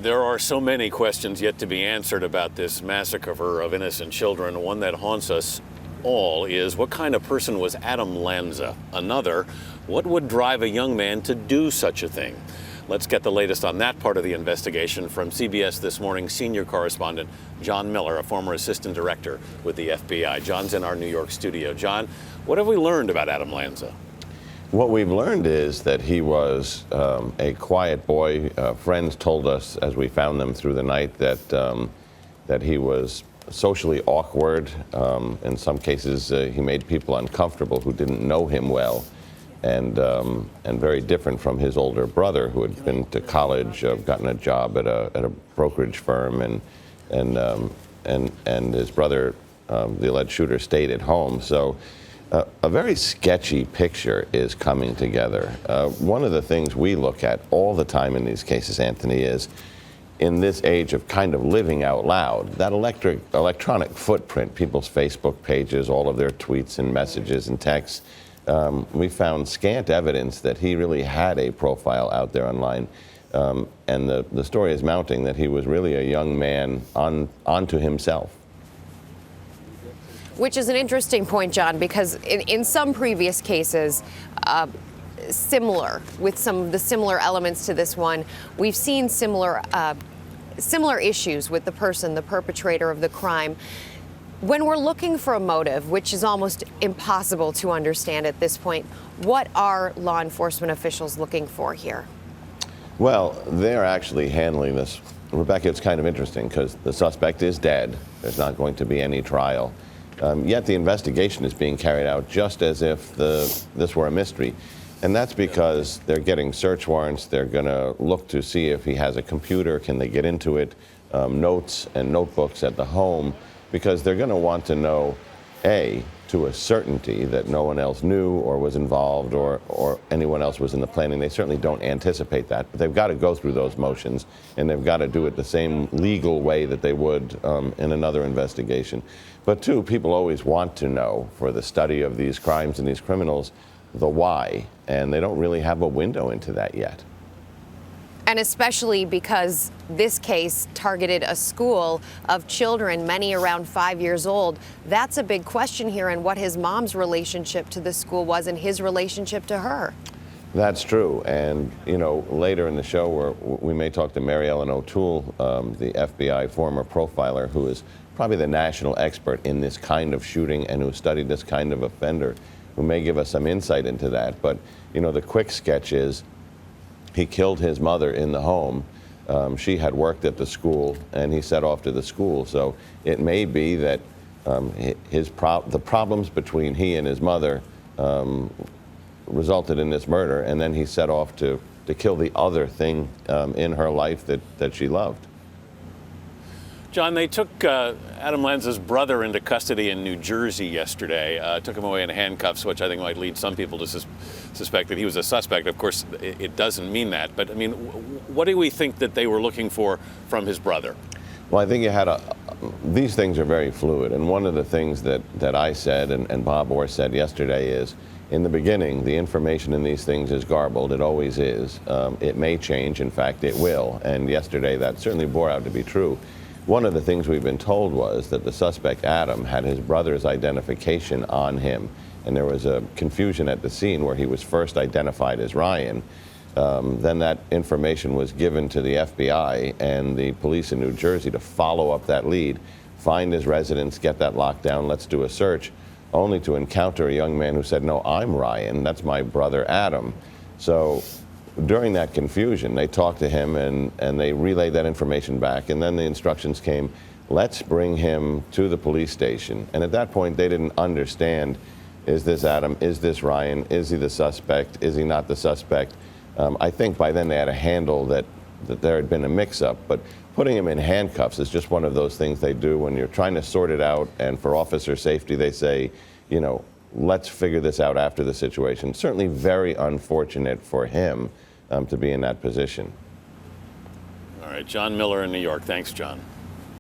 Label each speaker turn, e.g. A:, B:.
A: There are so many questions yet to be answered about this massacre of innocent children. One that haunts us all is, what kind of person was Adam Lanza? Another, what would drive a young man to do such a thing? Let's get the latest on that part of the investigation from CBS This Morning senior correspondent John Miller, a former assistant director with the FBI. John's in our New York studio. John, what have we learned about Adam Lanza?
B: What we've learned is that he was a quiet boy. Friends told us, as we found them through the night, that he was socially awkward. In some cases, he made people uncomfortable who didn't know him well, and very different from his older brother, who had been to college, gotten a job at a brokerage firm, and his brother, the alleged shooter, stayed at home. So. A very sketchy picture is coming together. One of the things we look at all the time in these cases, Anthony, is in this age of kind of living out loud, that electronic footprint, people's Facebook pages, all of their tweets and messages and texts, we found scant evidence that he really had a profile out there online. And the story is mounting that he was really a young man onto himself.
C: Which is an interesting point, John, because in some previous cases, similar, with some of the similar elements to this one, we've seen similar issues with the person, the perpetrator of the crime. When we're looking for a motive, which is almost impossible to understand at this point, what are law enforcement officials looking for here?
B: Well, they're actually handling this. Rebecca, it's kind of interesting because the suspect is dead. There's not going to be any trial. Yet the investigation is being carried out just as if this were a mystery. And that's because they're getting search warrants. They're going to look to see if he has a computer, can they get into it, notes and notebooks at the home, because they're going to want to know, A, to a certainty that no one else knew or was involved or anyone else was in the planning. They certainly don't anticipate that, but they've got to go through those motions, and they've got to do it the same legal way that they would in another investigation. But two, people always want to know, for the study of these crimes and these criminals, the why, and they don't really have a window into that yet.
C: And especially because this case targeted a school of children, many around 5 years old. That's a big question here, and what his mom's relationship to the school was and his relationship to her.
B: That's true. And, you know, later in the show we may talk to Mary Ellen O'Toole, the FBI former profiler, who is probably the national expert in this kind of shooting and who studied this kind of offender, who may give us some insight into that. But, you know, the quick sketch is he killed his mother in the home. She had worked at the school, and he set off to the school. So it may be that the problems between he and his mother resulted in this murder, and then he set off to kill the other thing in her life that she loved.
A: John, they took Adam Lanza's brother into custody in New Jersey yesterday, took him away in handcuffs, which I think might lead some people to suspect that he was a suspect. Of course, it doesn't mean that. But, I mean, what do we think that they were looking for from his brother?
B: Well, I think these things are very fluid. And one of the things that I said and Bob Orr said yesterday is, in the beginning, the information in these things is garbled. It always is. It may change. In fact, it will. And yesterday, that certainly bore out to be true. One of the things we've been told was that the suspect, Adam, had his brother's identification on him. And there was a confusion at the scene where he was first identified as Ryan. Then that information was given to the FBI and the police in New Jersey to follow up that lead, find his residence, get that locked down, let's do a search, only to encounter a young man who said, no, I'm Ryan, that's my brother Adam. So during that confusion, they talked to him and they relayed that information back. And then the instructions came, let's bring him to the police station. And at that point, they didn't understand, is this Adam? Is this Ryan? Is he the suspect? Is he not the suspect? I think by then they had a handle that there had been a mix-up. But putting him in handcuffs is just one of those things they do when you're trying to sort it out. And for officer safety, they say, you know, let's figure this out after the situation. Certainly very unfortunate for him to be in that position.
A: All right, John Miller in New York. Thanks, John.